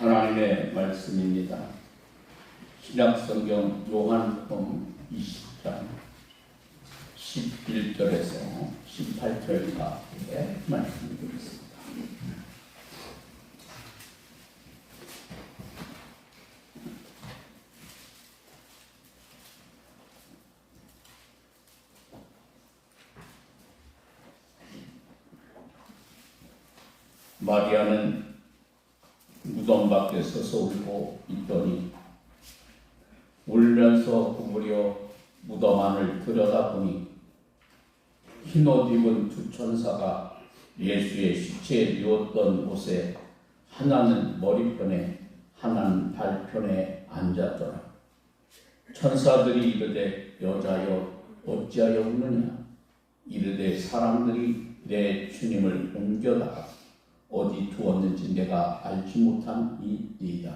하나님의 말씀입니다. 신약성경 요한복음 20장 11절에서 18절까지의 말씀드리겠습니다. 마리아는 무덤 밖에 서서 울고 있더니 울면서 구부려 무덤 안을 들여다보니 흰옷 입은 두 천사가 예수의 시체에 누웠던 곳에 하나는 머리편에 하나는 발편에 앉았더라. 천사들이 이르되 여자여 어찌하여 우느냐? 이르되 사람들이 내 주님을 옮겨다가 어디 두었는지 내가 알지 못함이니이다.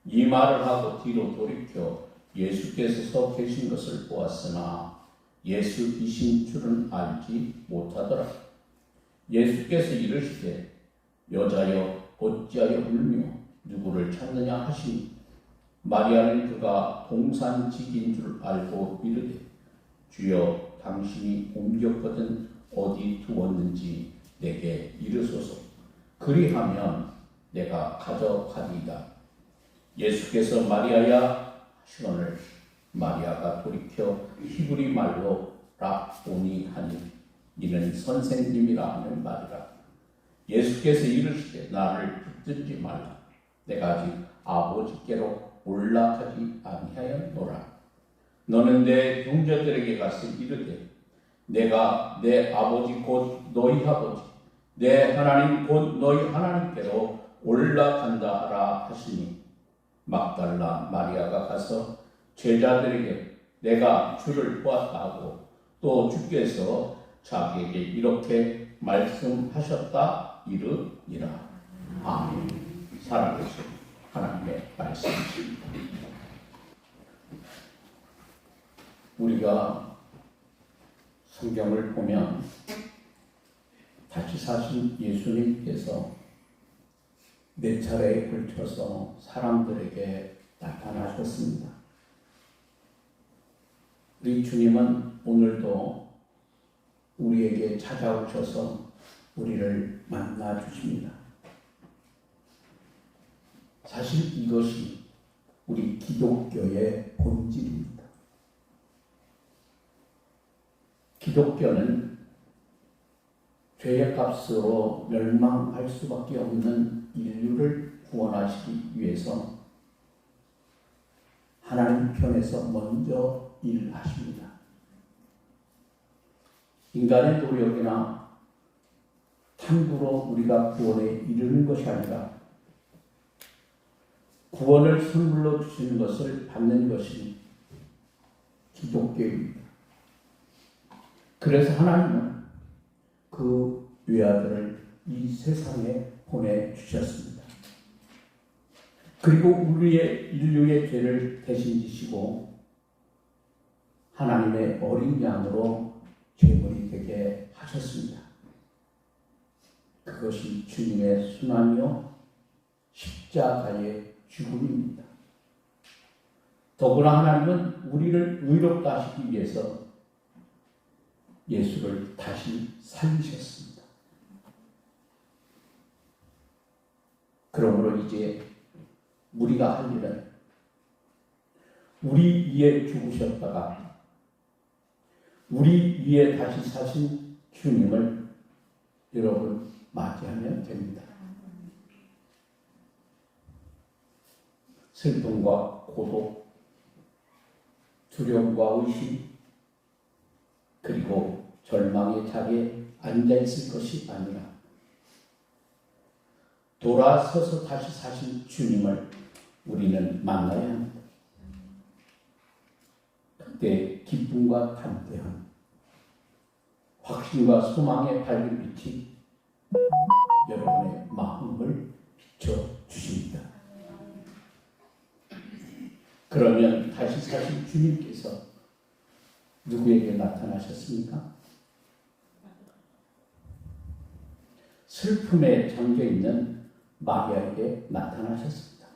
이 말을 하고 뒤로 돌이켜 예수께서 서 계신 것을 보았으나 예수이신 줄은 알지 못하더라. 예수께서 이르시되 여자여 어찌하여 울며 누구를 찾느냐 하시니 마리아는 그가 동산직인 줄 알고 이르되 주여 당신이 옮겼거든 어디 두었는지 내게 이르소서. 그리하면 내가 가져가리이다. 예수께서 마리아야 하시거늘 마리아가 돌이켜 히브리 말로 랍보니 하니 이는 선생님이라 하는 말이라. 예수께서 이르시되 나를 붙들지 말라. 내가 아직 아버지께로 올라가지 아니하였노라. 너는 내 형제들에게 가서 이르되 내가 내 아버지 곧 너희 아버지 내 하나님 곧 너희 하나님께로 올라간다 하라 하시니 막달라 마리아가 가서 제자들에게 내가 주를 보았다 하고 또 주께서 자기에게 이렇게 말씀하셨다 이르니라. 아멘. 살아계신 하나님의 말씀이십니다. 우리가 성경을 보면 다시 사신 예수님께서 네 차례에 걸쳐서 사람들에게 나타나셨습니다. 우리 주님은 오늘도 우리에게 찾아오셔서 우리를 만나 주십니다. 사실 이것이 우리 기독교의 본질입니다. 기독교는 죄의 값으로 멸망할 수밖에 없는 인류를 구원하시기 위해서 하나님 편에서 먼저 일하십니다. 인간의 노력이나 탐구로 우리가 구원에 이르는 것이 아니라 구원을 선물로 주시는 것을 받는 것이 기독교입니다. 그래서 하나님은 그 외아들을 이 세상에 보내주셨습니다. 그리고 우리의 인류의 죄를 대신 지시고 하나님의 어린 양으로 제물이 되게 하셨습니다. 그것이 주님의 순환이요 십자가의 죽음입니다. 더구나 하나님은 우리를 의롭게 하시기 위해서 예수를 다시 살리셨습니다. 그러므로 이제 우리가 할 일은 우리 위에 죽으셨다가 우리 위에 다시 사신 주님을 여러분 맞이하면 됩니다. 슬픔과 고독, 두려움과 의심, 그리고 절망의 자리에 앉아있을 것이 아니라 돌아서서 다시 사신 주님을 우리는 만나야 합니다. 그때 기쁨과 담대함, 확신과 소망의 밝은 빛이 여러분의 마음을 비춰주십니다. 그러면 다시 사신 주님께서 누구에게 나타나셨습니까? 슬픔에 잠겨있는 마리아에게 나타나셨습니다.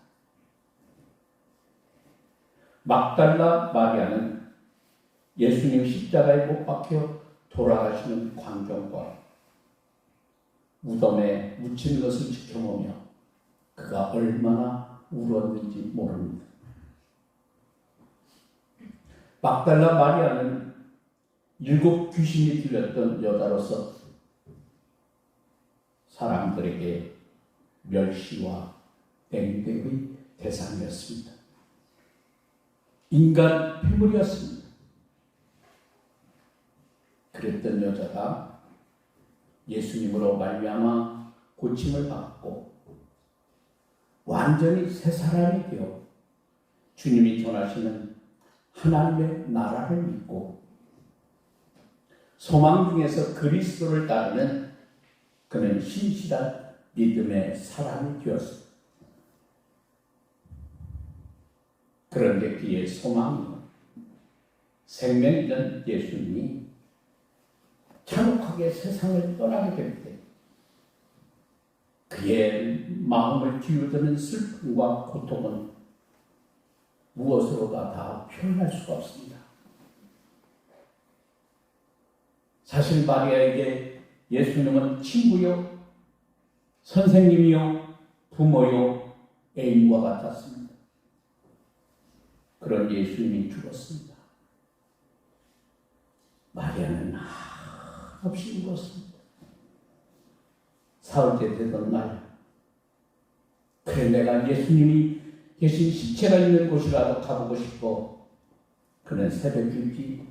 막달라 마리아는 예수님 십자가에 못 박혀 돌아가시는 광경과 무덤에 묻힌 것을 지켜보며 그가 얼마나 울었는지 모릅니다. 막달라 마리아는 7 귀신이 들렸던 여자로서 사람들에게 멸시와 땡땡의 대상이었습니다. 인간 폐물이었습니다. 그랬던 여자가 예수님으로 말미암아 고침을 받고 완전히 새 사람이 되어 주님이 전하시는 하나님의 나라를 믿고 소망 중에서 그리스도를 따르는 그는 신실한 믿음의 사람이 되었습니다. 그런데 그의 소망은 생명이던 예수님이 잔혹하게 세상을 떠나게 될 때 그의 마음을 기울드는 슬픔과 고통은 무엇으로도 다 표현할 수가 없습니다. 사실 마리아에게 예수님은 친구요, 선생님이요, 부모요, 애인과 같았습니다. 그런 예수님이 죽었습니다. 마리아는 한없이 울었습니다. 사흘째 되던 날, 그래 내가 예수님이 계신 시체가 있는 곳이라도 가보고 싶어 그는 새벽 일찍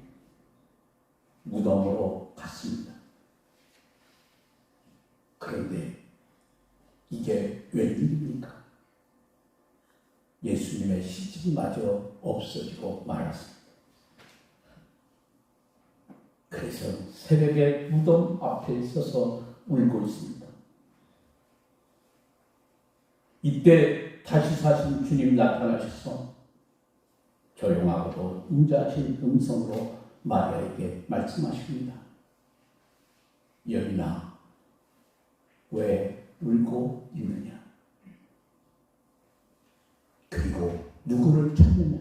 무덤으로 갔습니다. 그런데 이게 웬일입니까? 예수님의 시신마저 없어지고 말았습니다. 그래서 새벽에 무덤 앞에 서서 울고 있습니다. 이때 다시 사신 주님 나타나셔서 조용하고도 인자하신 음성으로 마리아에게 말씀하십니다. 여인아, 왜 울고 있느냐? 그리고 누구를 찾느냐?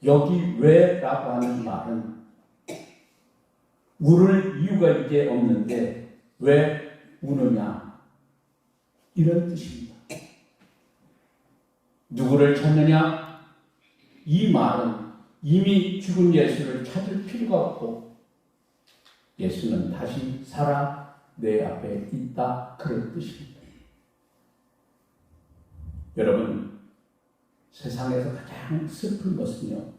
여기 왜라고 하는 말은 울을 이유가 이제 없는데 왜 우느냐? 이런 뜻입니다. 누구를 찾느냐? 이 말은 이미 죽은 예수를 찾을 필요가 없고 예수는 다시 살아 내 앞에 있다, 그런 뜻입니다. 여러분, 세상에서 가장 슬픈 것은요,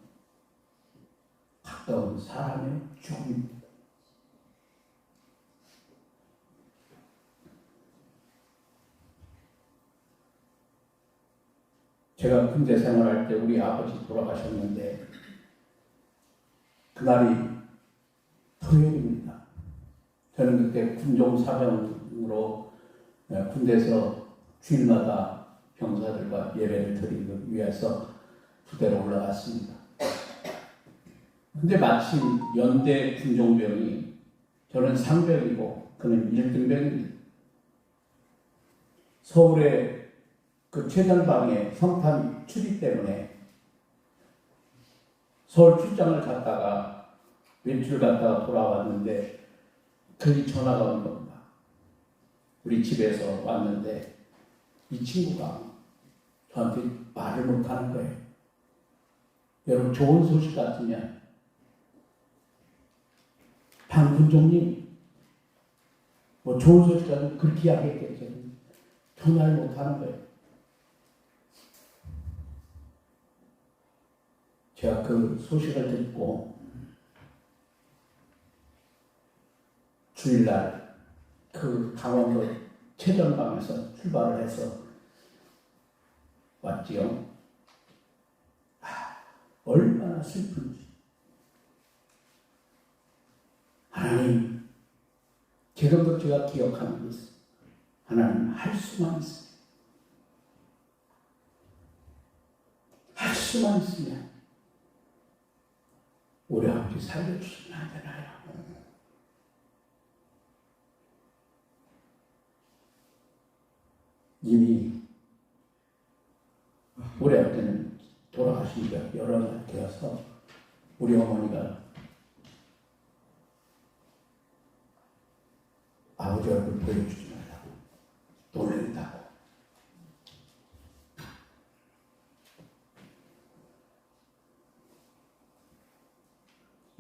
가까운 사람의 죽음입니다. 제가 군대 생활할 때 우리 아버지 돌아가셨는데 그날이 토요일입니다. 저는 그때 군종사병으로 군대에서 주일마다 병사들과 예배를 드리기 위해서 부대로 올라갔습니다. 근데 마침 연대 군종병이, 저는 상병이고 그는 1등병입니다. 서울에 그 최전방에 성탄 추리 때문에 서울 출장을 갔다가 외출 갔다가 돌아왔는데 그 전화가 온 겁니다. 우리 집에서 왔는데 이 친구가 저한테 말을 못하는 거예요. 여러분, 좋은 소식 같으면 방군종님 뭐 좋은 소식 같으면 그렇게 이야기했겠죠. 전화를 못하는 거예요. 제가 그 소식을 듣고 주일날 그 강원도 최전방에서 출발을 해서 왔지요. 얼마나 슬픈지. 하나님, 지금도 제가 기억하는 게 있어요. 하나님, 할 수만 있어요. 할 수만 있으면 우리 아버지 살려주시면 안 되나요? 이미 우리 아버지는 돌아가신 지가 여러 날 되어서 우리 어머니가 아버지 얼굴 보여주지 말라고 놀린다고.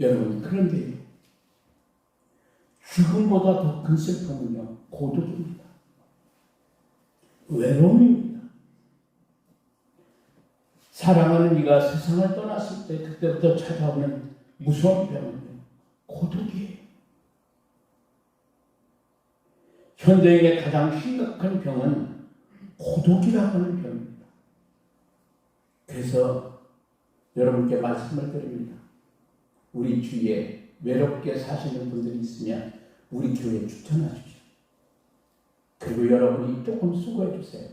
여러분, 그런데 죽음보다 더 큰 슬픔은요, 고독입니다. 외로움입니다. 사랑하는 이가 세상을 떠났을 때 그때부터 찾아오는 무서운 병은요, 고독이에요. 현대인의 가장 심각한 병은 고독이라고 하는 병입니다. 그래서 여러분께 말씀을 드립니다. 우리 주위에 외롭게 사시는 분들이 있으면 우리 교회에 추천하십시오. 그리고 여러분이 조금 수고해 주세요.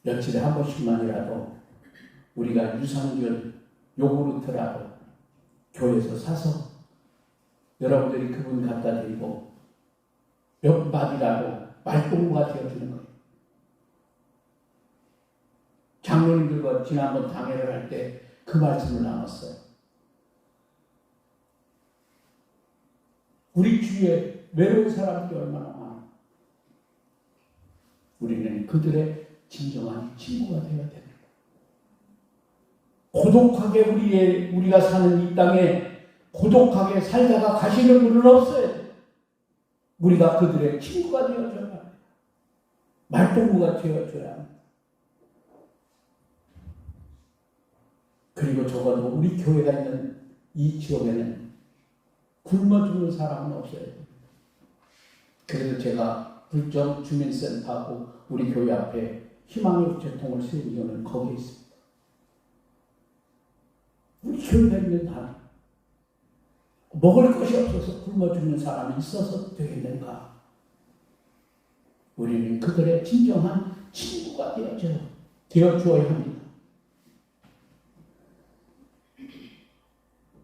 며칠에 한 번씩만이라도 우리가 유산균 요구르트라도 교회에서 사서 여러분들이 그분 갖다 드리고 몇 마디라도 말동무가 되어주는 거예요. 장로님들과 지난번 당회를 할 때 그 말씀을 나눴어요. 우리 주위에 외로운 사람들이 얼마나 많아. 우리는 그들의 진정한 친구가 되어야 됩니다. 고독하게 우리가 사는 이 땅에 고독하게 살다가 가시는 분은 없어요. 우리가 그들의 친구가 되어줘야 합니다. 말동무가 되어줘야 합니다. 그리고 적어도 우리 교회가 있는 이 지역에는 굶어 죽는 사람은 없어야 됩니다. 그래서 제가 불정 주민센터하고 우리 교회 앞에 희망의 우체통을 세운 이유는 거기에 있습니다. 우리 교회가 있는 한 먹을 것이 없어서 굶어 죽는 사람이 있어서 되겠는가? 우리는 그들의 진정한 친구가 되어주어야 합니다.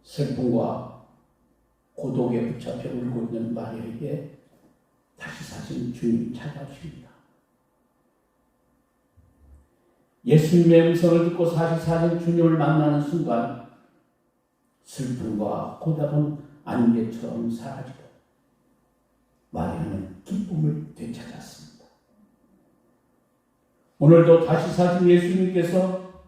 슬픔과 고독에 붙잡혀 울고 있는 마리아에게 다시 사신 주님 찾아오십니다. 예수님의 음성을 듣고 다시 사신 주님을 만나는 순간 슬픔과 고독은 안개처럼 사라지고 마리아는 기쁨을 되찾았습니다. 오늘도 다시 사신 예수님께서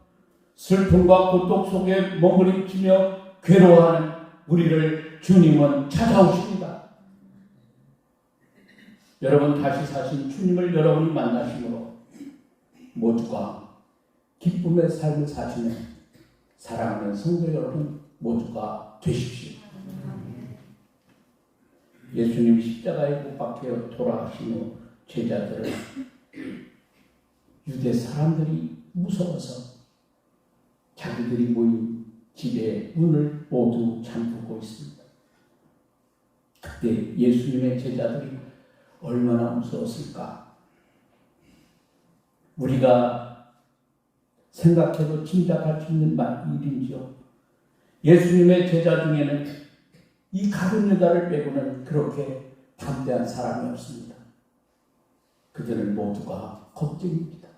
슬픔과 고독 속에 머무르며 괴로워하는 우리를 주님은 찾아오십니다. 여러분, 다시 사신 주님을 여러분이 만나심으로 모두가 기쁨의 삶을 사시는 사랑하는 성도 여러분 모두가 되십시오. 예수님이 십자가에 못 박혀 돌아가신 후 제자들을 유대 사람들이 무서워서 자기들이 모인 집의 문을 모두 잠그고 있습니다. 그때 예수님의 제자들이 얼마나 무서웠을까? 우리가 생각해도 짐작할 수 있는 일인지요. 예수님의 제자 중에는 이 가룟 유다를 빼고는 그렇게 담대한 사람이 없습니다. 그들은 모두가 겁쟁입니다.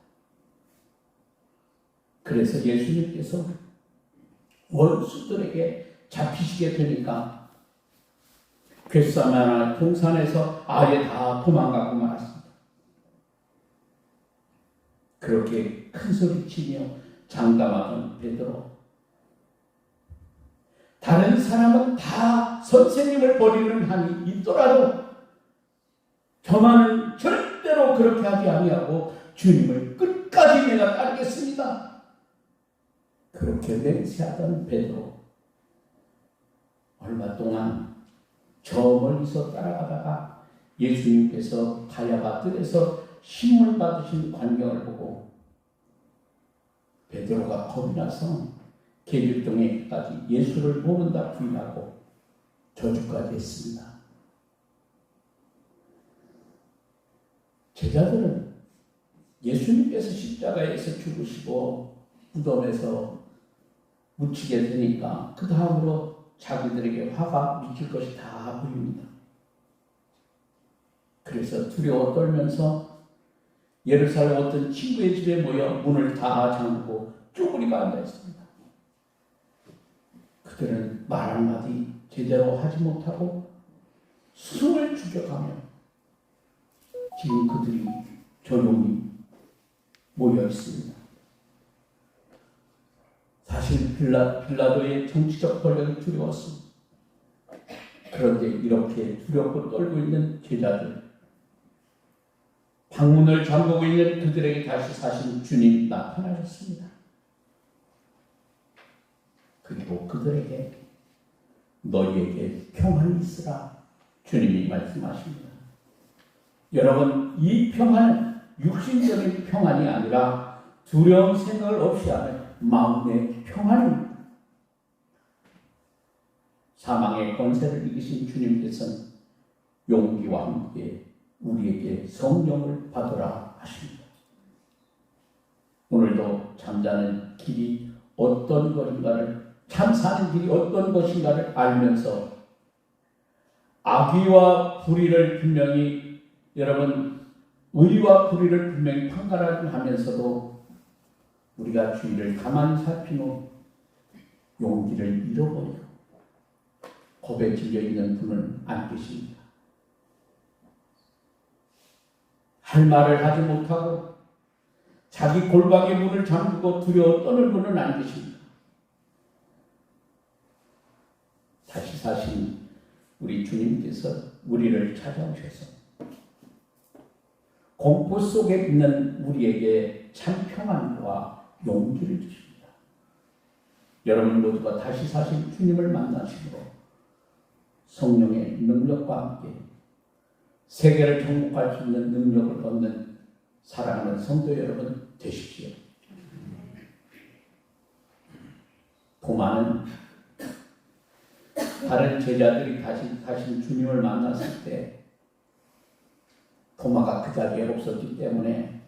그래서 예수님께서 원수들에게 잡히시게 되니까 겟세마네 동산에서 아예 다 도망가고 말았습니다. 그렇게 큰 소리치며 장담하던 베드로, 다른 사람은 다 선생님을 버리는 한이 있더라도 저만은 절대로 그렇게 하지 아니하고 주님을 끝까지 내가 따르겠습니다. 그렇게 맹세하던 베드로, 얼마 동안 저 멀리서 따라가다가 예수님께서 가야바 뜰에서 신문 받으신 광경을 보고 베드로가 겁이 나서 계집종에까지 예수를 모른다 부인하고 저주까지 했습니다. 제자들은 예수님께서 십자가에서 죽으시고 무덤에서 묻히게 되니까 그 다음으로 자기들에게 화가 미칠 것이 다 보입니다. 그래서 두려워 떨면서 예루살렘 어떤 친구의 집에 모여 문을 다 잠그고 쪼그리고 앉아 있습니다. 그들은 말 한마디 제대로 하지 못하고 숨을 죽여가며 지금 그들이 조용히 모여 있습니다. 사실 빌라도의 정치적 권력이 두려웠습니다. 그런데 이렇게 두렵고 떨고 있는 제자들, 방문을 잠그고 있는 그들에게 다시 사신 주님 나타나셨습니다. 그리고 그들에게 너희에게 평안이 있으라 주님이 말씀하십니다. 여러분, 이 평안은 육신적인 평안이 아니라 두려움 생각을 없이 하는 마음의 평안입니다. 사망의 권세를 이기신 주님께서는 용기와 함께 우리에게 성령을 받으라 하십니다. 오늘도 잠자는 길이 어떤 것인가를, 참 사는 길이 어떤 것인가를 알면서 악의와 불의를 분명히, 여러분, 의와 불의를 분명히 판가름하면서도 우리가 주위를 가만히 살핀 후 용기를 잃어버리고 겁에 질려 있는 분은 안 계십니다. 할 말을 하지 못하고 자기 골방의 문을 잠그고 두려워 떠는 분은 안 계십니다. 다시 사신 우리 주님께서 우리를 찾아오셔서 공포 속에 있는 우리에게 참 평안과 용기를 주십니다. 여러분 모두가 다시 사신 주님을 만나심으로 성령의 능력과 함께 세계를 정복할 수 있는 능력을 얻는 사랑하는 성도 여러분 되십시오. 도마는 다른 제자들이 다시 사신 주님을 만났을 때 도마가 그 자리에 없었기 때문에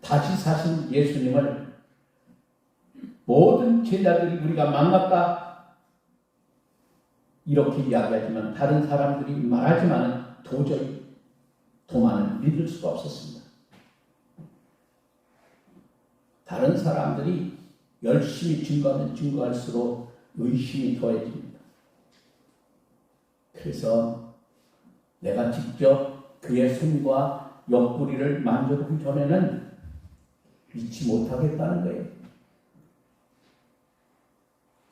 다시 사신 예수님을 모든 제자들이 우리가 만났다 이렇게 이야기하지만 다른 사람들이 말하지만 도저히 도마는 믿을 수가 없었습니다. 다른 사람들이 열심히 증거하면 증거할수록 의심이 더해집니다. 그래서 내가 직접 그의 손과 옆구리를 만져보기 전에는 믿지 못하겠다는 거예요.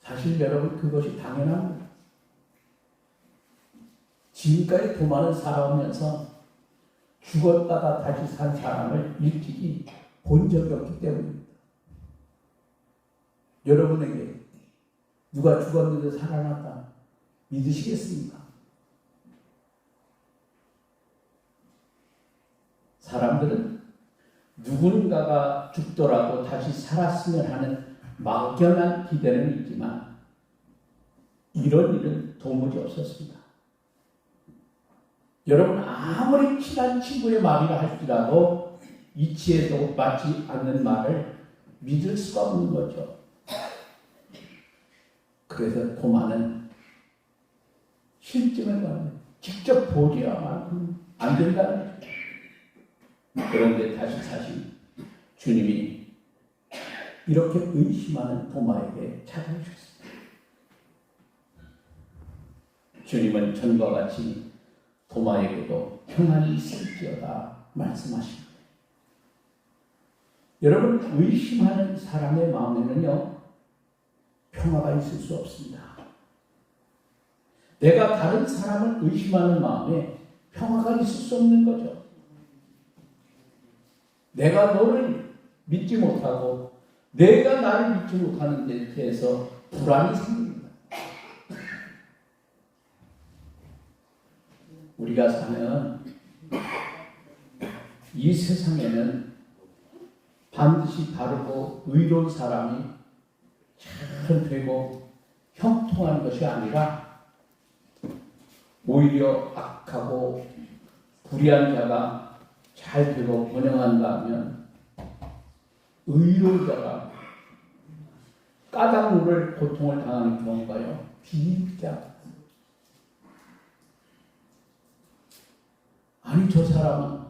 사실 여러분 그것이 당연합니다. 지금까지 도마는 살아오면서 죽었다가 다시 산 사람을 일찍이 본 적이 없기 때문입니다. 여러분에게 누가 죽었는데 살아났다 믿으시겠습니까? 사람들은 누군가가 죽더라도 다시 살았으면 하는 막연한 기대는 있지만 이런 일은 도무지 없었습니다. 여러분 아무리 친한 친구의 말이라 할지라도 이치에도 맞지 않는 말을 믿을 수가 없는 거죠. 그래서 도마는 실증을 가는 직접 보지야만 안 된다는 거죠. 그런데 다시 사실 주님이 이렇게 의심하는 도마에게 찾아오셨습니다. 주님은 전과 같이 도마에게도 평안이 있을지어다 말씀하십니다. 여러분 의심하는 사람의 마음에는요 평화가 있을 수 없습니다. 내가 다른 사람을 의심하는 마음에 평화가 있을 수 없는 거죠. 내가 너를 믿지 못하고 내가 나를 믿지 못하는 데 대해서 불안이 생깁니다. 우리가 사는 이 세상에는 반드시 바르고 의로운 사람이 잘 되고 형통한 것이 아니라 오히려 악하고 불의한 자가 잘 되고 번영한가 하면 의로운 자가 까닭 고통을 당하는 경우가요 비일비재합니다. 아니 저 사람은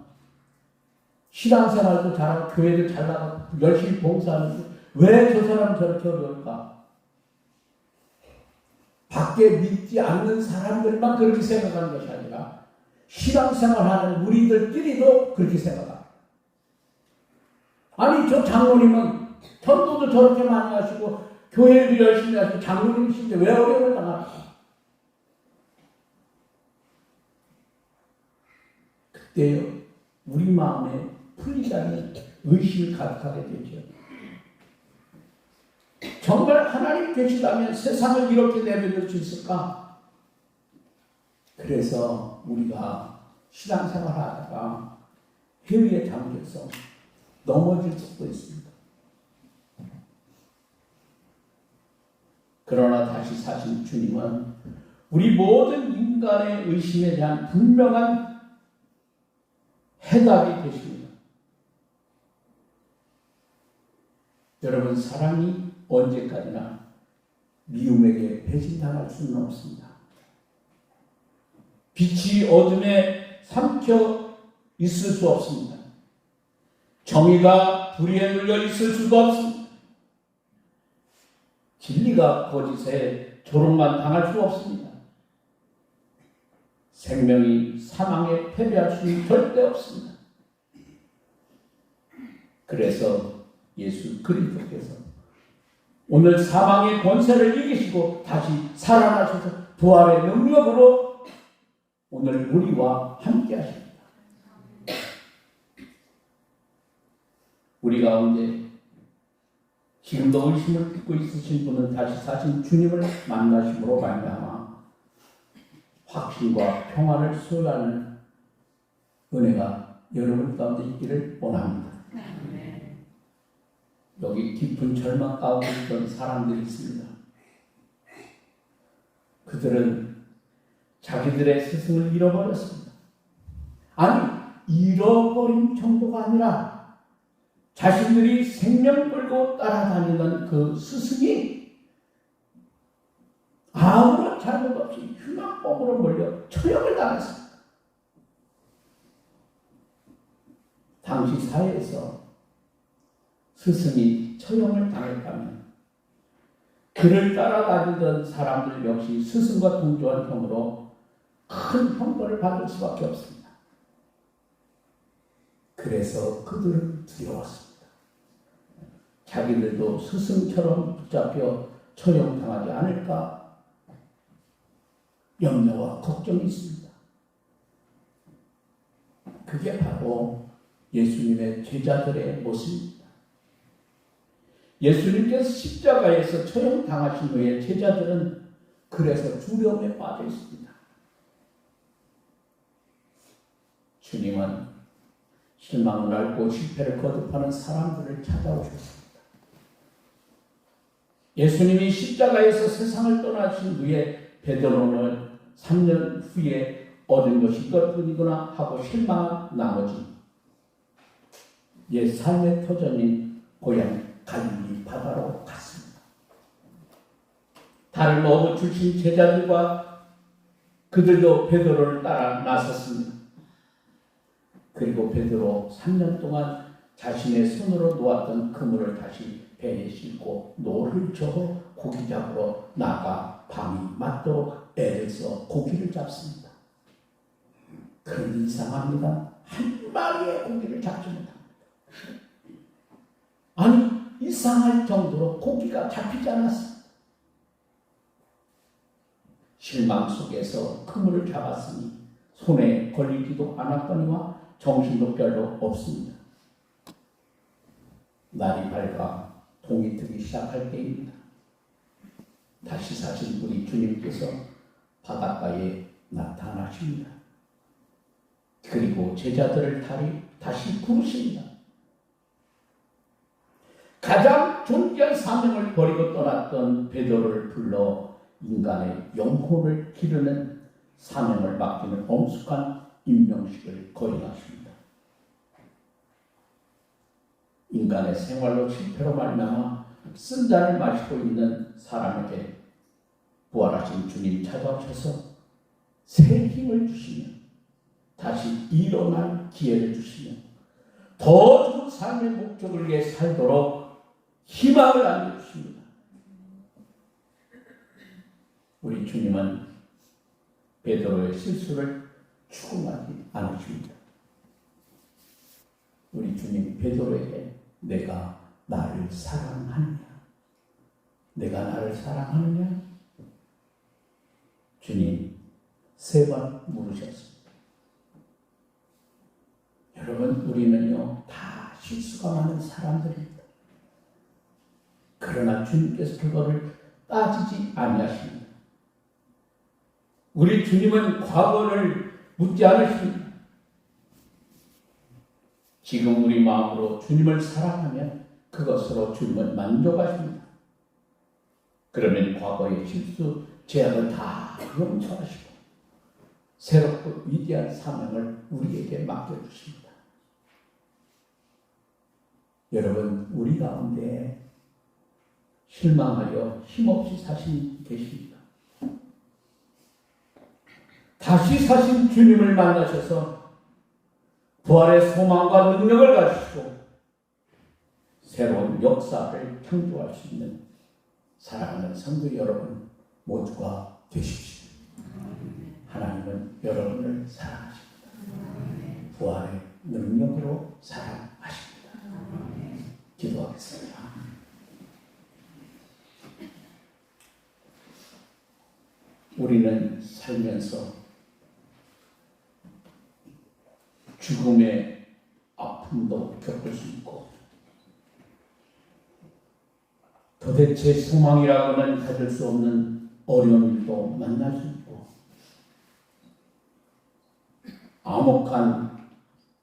신앙생활도 잘하고 교회도 잘 나가고 열심히 봉사하는데 왜 저 사람 저렇게 어려울까? 밖에 믿지 않는 사람들만 그렇게 생각하는 것이 아니라 신앙생활하는 우리들끼리도 그렇게 생각합니다. 아니 저 장로님은 전도도 저렇게 많이 하시고 교회도 열심히 하시고 장로님이신데 왜 어려움을 당하나? 그때요 우리 마음에 풀리지 않는 의심이 가득하게 되죠. 정말 하나님 계시다면 세상을 이렇게 내버릴 수 있을까? 그래서 우리가 신앙생활 하다가 해위에 잠겨서 넘어질 수도 있습니다. 그러나 다시 사신 주님은 우리 모든 인간의 의심에 대한 분명한 해답이 되십니다. 여러분, 사랑이 언제까지나 미움에게 배신당할 수는 없습니다. 빛이 어둠에 삼켜 있을 수 없습니다. 정의가 불의에 눌려 있을 수도 없습니다. 진리가 거짓에 조롱만 당할 수 없습니다. 생명이 사망에 패배할 수는 절대 없습니다. 그래서 예수 그리스도께서 오늘 사망의 권세를 이기시고 다시 살아나셔서 부활의 능력으로 오늘 우리와 함께 하십니다. 우리 가운데 지금도 의심을 듣고 있으신 분은 다시 사신 주님을 만나심으로 말미암아 확신과 평안을 소유하는 은혜가 여러분 가운데 있기를 원합니다. 여기 깊은 절망 가운데 있던 사람들이 있습니다. 그들은 자기들의 스승을 잃어버렸습니다. 아니, 잃어버린 정도가 아니라 자신들이 생명 걸고 따라다니던 그 스승이 아무런 잘못 없이 흉악범으로 몰려 처형을 당했습니다. 당시 사회에서 스승이 처형을 당했다면 그를 따라다니던 사람들 역시 스승과 동조한 형으로 큰 형벌을 받을 수밖에 없습니다. 그래서 그들은 두려웠습니다. 자기들도 스승처럼 붙잡혀 처형당하지 않을까 염려와 걱정이 있습니다. 그게 바로 예수님의 제자들의 모습입니다. 예수님께서 십자가에서 처형당하신 후에 제자들은 그래서 두려움에 빠져 있습니다. 주님은 실망을 앓고 실패를 거듭하는 사람들을 찾아오셨습니다. 예수님이 십자가에서 세상을 떠나신 후에 베드로는 3년 후에 얻은 것이 이것뿐이구나 하고 실망한 나머지 옛 삶의 터전인 고향 갈릴리 바다로 갔습니다. 달을 먹어 주신 제자들과 그들도 베드로를 따라 나섰습니다. 그리고 베드로 3년 동안 자신의 손으로 놓았던 그물을 다시 배에 싣고 노를 저어 고기 잡으러 나가 밤이 맞도록 애를 써 고기를 잡습니다. 그런데 이상합니다. 한 마리의 고기를 잡지 못합니다. 아니, 이상할 정도로 고기가 잡히지 않았습니다. 실망 속에서 그물을 잡았으니 손에 걸리지도 않았거니와 정신도 별로 없습니다. 날이 밝아 동이 트기 시작할 때입니다. 다시 사신 우리 주님께서 바닷가에 나타나십니다. 그리고 제자들을 다시 부르십니다. 가장 존귀한 사명을 버리고 떠났던 베드로를 불러 인간의 영혼을 기르는 사명을 맡기는 엄숙한 임명식을 거행하십니다. 인간의 생활로 실패로 말미암아 쓴 잔을 마시고 있는 사람에게 부활하신 주님 찾아오셔서 새 힘을 주시며 다시 일어날 기회를 주시며 더 좋은 삶의 목적을 위해 살도록 희망을 안겨주십니다. 우리 주님은 베드로의 실수를 추궁하지 않으십니다. 우리 주님 베드로에게 내가 나를 사랑하느냐? 내가 나를 사랑하느냐? 주님 3번 물으셨습니다. 여러분, 우리는요 다 실수가 많은 사람들입니다. 그러나 주님께서 그거를 따지지 아니하십니다. 우리 주님은 과거를 묻지 않으십니다. 지금 우리 마음으로 주님을 사랑하면 그것으로 주님은 만족하십니다. 그러면 과거의 실수, 죄악을 다 용서하시고 새롭고 위대한 사명을 우리에게 맡겨주십니다. 여러분, 우리 가운데 실망하여 힘없이 사신 계십니다. 다시 사신 주님을 만나셔서 부활의 소망과 능력을 가지시고 새로운 역사를 창조할 수 있는 사랑하는 성도 여러분 모두가 되십시오. 하나님은 여러분을 사랑하십니다. 부활의 능력으로 사랑하십니다. 기도하겠습니다. 우리는 살면서 죽음의 아픔도 겪을 수 있고 도대체 소망이라고는 가질 수 없는 어려운 일도 만날 수 있고 암흑한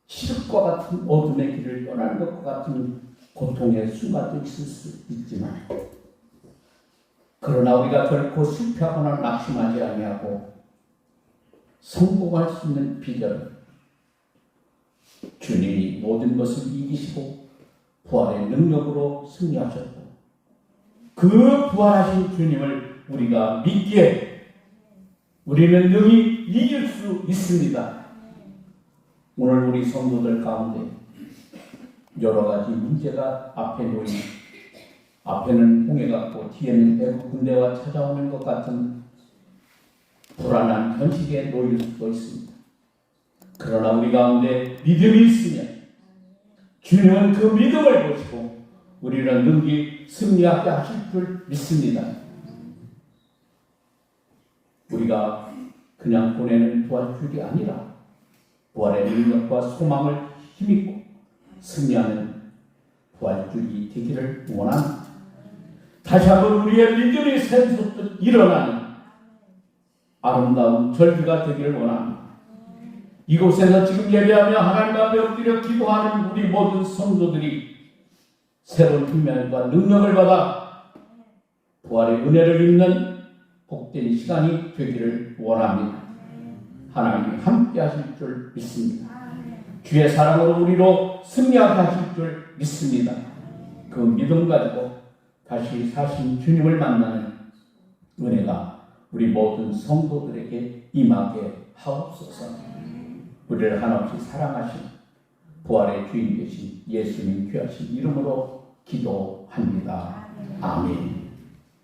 시륵과 같은 어둠의 길을 떠나는 것과 같은 고통의 순간도 있을 수 있지만 그러나 우리가 결코 실패하거나 낙심하지 아니하고 성공할 수 있는 비결은 주님이 모든 것을 이기시고 부활의 능력으로 승리하셨고 그 부활하신 주님을 우리가 믿기에 우리는 능히 이길 수 있습니다. 오늘 우리 성도들 가운데 여러 가지 문제가 앞에 놓인 앞에는 홍해 같고 뒤에는 애국 군대와 찾아오는 것 같은 불안한 현실에 놓일 수도 있습니다. 그러나 우리 가운데 믿음이 있으면 주님은 그 믿음을 보시고 우리는 능히 승리하게 하실 줄 믿습니다. 우리가 그냥 보내는 부활줄이 아니라 부활의 능력과 소망을 힘입고 승리하는 부활줄이 되기를 원합니다. 다시 한번 우리의 믿음이 샘솟듯 일어나는 아름다운 절기가 되기를 원합니다. 이곳에서 지금 예배하며 하나님 앞에 엎드려 기도하는 우리 모든 성도들이 새로운 힘과 능력을 받아 부활의 은혜를 입는 복된 시간이 되기를 원합니다. 하나님이 함께 하실 줄 믿습니다. 주의 사랑으로 우리로 승리하게 하실 줄 믿습니다. 그 믿음 가지고 다시 사신 주님을 만나는 은혜가 우리 모든 성도들에게 임하게 하옵소서. 우리를 한없이 사랑하신 부활의 주인 되신 예수님 귀하신 이름으로 기도합니다. 아멘.